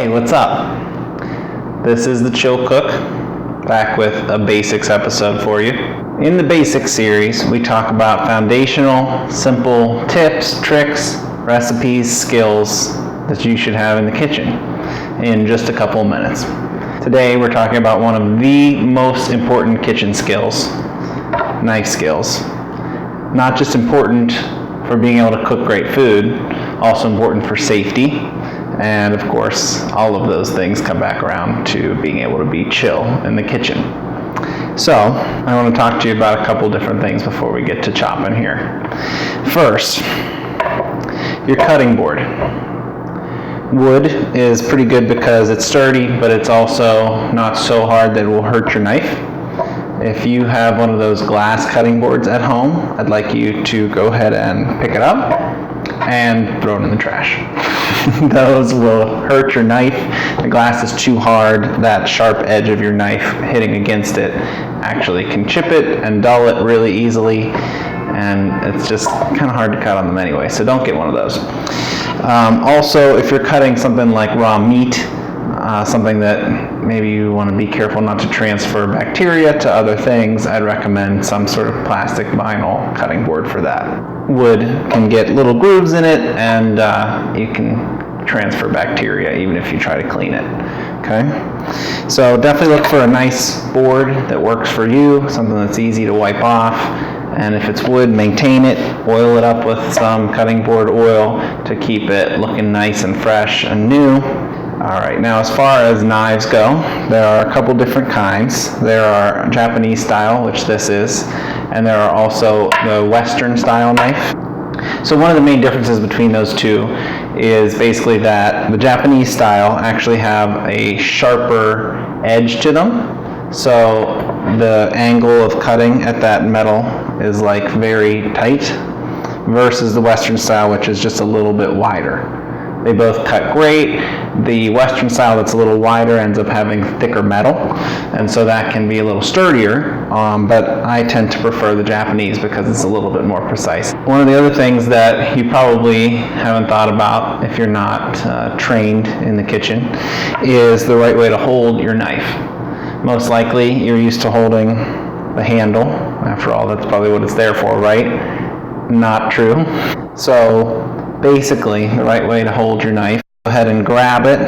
Hey, what's up? This is the Chill Cook, back with a basics episode for you. In the basics series, we talk about foundational, simple tips, tricks, recipes, skills that you should have in the kitchen in just a couple of minutes. Today, we're talking about one of the most important kitchen skills, knife skills. Not just important for being able to cook great food, also important for safety. And of course, all of those things come back around to being able to be chill in the kitchen. So, I want to talk to you about a couple different things before we get to chopping here. First, your cutting board. Wood is pretty good because it's sturdy, but it's also not so hard that it will hurt your knife. If you have one of those glass cutting boards at home, I'd like you to go ahead and pick it up and throw it in the trash. Those will hurt your knife. The glass is too hard. That sharp edge of your knife hitting against it actually can chip it and dull it really easily, and it's just kind of hard to cut on them anyway, so don't get one of those. Also, if you're cutting something like raw meat, something that maybe you want to be careful not to transfer bacteria to other things, I'd recommend some sort of plastic vinyl cutting board for that. Wood can get little grooves in it, and you can transfer bacteria even if you try to clean it. Okay? So definitely look for a nice board that works for you, something that's easy to wipe off. And if it's wood, maintain it, oil it up with some cutting board oil to keep it looking nice and fresh and new. Alright, now as far as knives go, there are a couple different kinds. There are Japanese style, which this is, and there are also the Western style knife. So one of the main differences between those two is basically that the Japanese style actually have a sharper edge to them. So the angle of cutting at that metal is like very tight, versus the Western style, which is just a little bit wider. They both cut great. The Western style that's a little wider ends up having thicker metal, and so that can be a little sturdier, but I tend to prefer the Japanese because it's a little bit more precise. One of the other things that you probably haven't thought about if you're not trained in the kitchen is the right way to hold your knife. Most likely you're used to holding the handle. After all, that's probably what it's there for, right? Not true. So basically, the right way to hold your knife, go ahead and grab it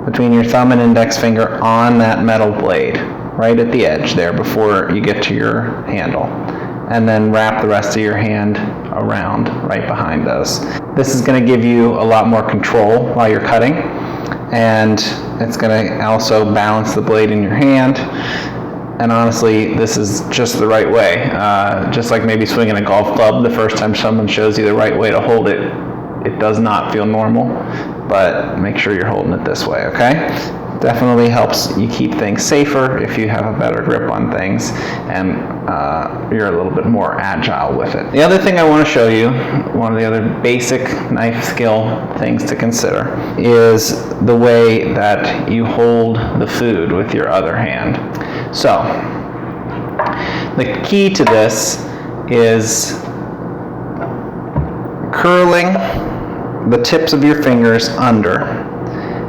between your thumb and index finger on that metal blade, right at the edge there before you get to your handle. And then wrap the rest of your hand around right behind those. This is going to give you a lot more control while you're cutting, and it's going to also balance the blade in your hand. And honestly, this is just the right way. Just like maybe swinging a golf club, the first time someone shows you the right way to hold it, it does not feel normal, but make sure you're holding it this way, okay? Definitely helps you keep things safer if you have a better grip on things, and you're a little bit more agile with it. The other thing I want to show you, one of the other basic knife skill things to consider, is the way that you hold the food with your other hand. So, the key to this is curling the tips of your fingers under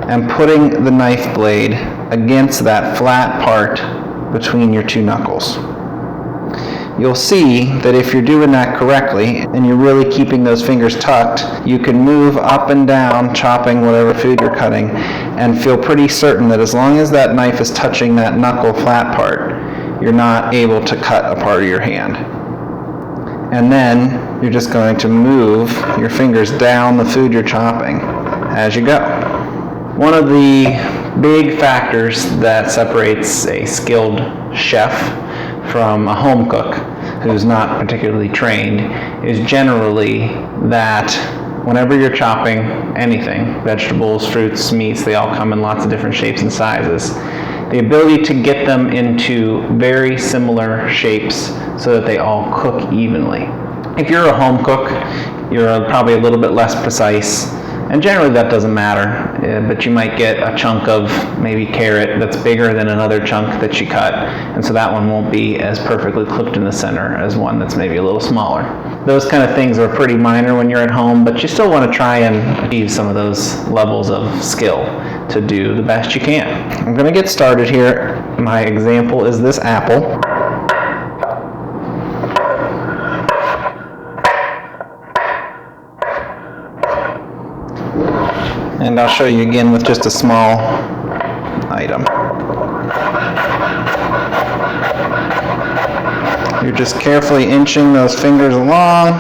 and putting the knife blade against that flat part between your two knuckles. You'll see that if you're doing that correctly and you're really keeping those fingers tucked, you can move up and down chopping whatever food you're cutting and feel pretty certain that as long as that knife is touching that knuckle flat part, you're not able to cut a part of your hand. And then you're just going to move your fingers down the food you're chopping as you go. One of the big factors that separates a skilled chef from a home cook who's not particularly trained is generally that whenever you're chopping anything, vegetables, fruits, meats, they all come in lots of different shapes and sizes. The ability to get them into very similar shapes so that they all cook evenly. If you're a home cook, you're probably a little bit less precise, and generally that doesn't matter, but you might get a chunk of maybe carrot that's bigger than another chunk that you cut, and so that one won't be as perfectly cooked in the center as one that's maybe a little smaller. Those kind of things are pretty minor when you're at home, but you still want to try and achieve some of those levels of skill to do the best you can. I'm going to get started here. My example is this apple. And I'll show you again with just a small item. You're just carefully inching those fingers along.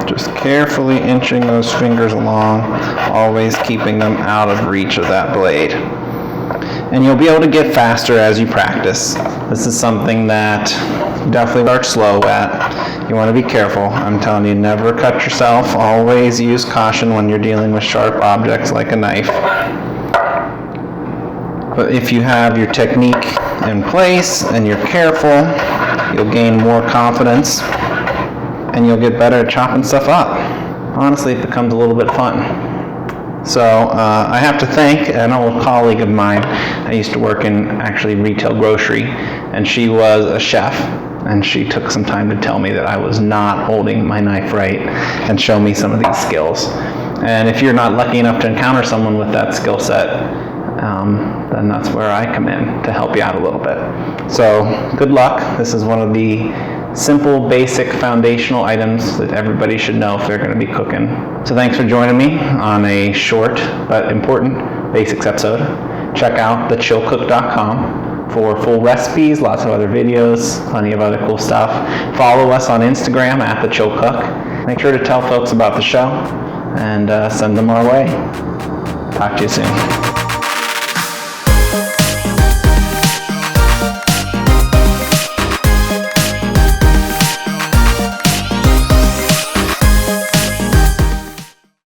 Just carefully inching those fingers along, always keeping them out of reach of that blade. And you'll be able to get faster as you practice. This is something that you definitely start slow at. You want to be careful. I'm telling you, never cut yourself. Always use caution when you're dealing with sharp objects like a knife. But if you have your technique in place and you're careful, you'll gain more confidence and you'll get better at chopping stuff up. Honestly, it becomes a little bit fun. So I have to thank an old colleague of mine. I used to work in actually retail grocery, and she was a chef, and she took some time to tell me that I was not holding my knife right and show me some of these skills. And if you're not lucky enough to encounter someone with that skill set, then that's where I come in to help you out a little bit. So good luck. This is one of the simple, basic, foundational items that everybody should know if they're going to be cooking. So thanks for joining me on a short but important basics episode. Check out thechillcook.com for full recipes, lots of other videos, plenty of other cool stuff. Follow us on Instagram at thechillcook. Make sure to tell folks about the show and send them our way. Talk to you soon.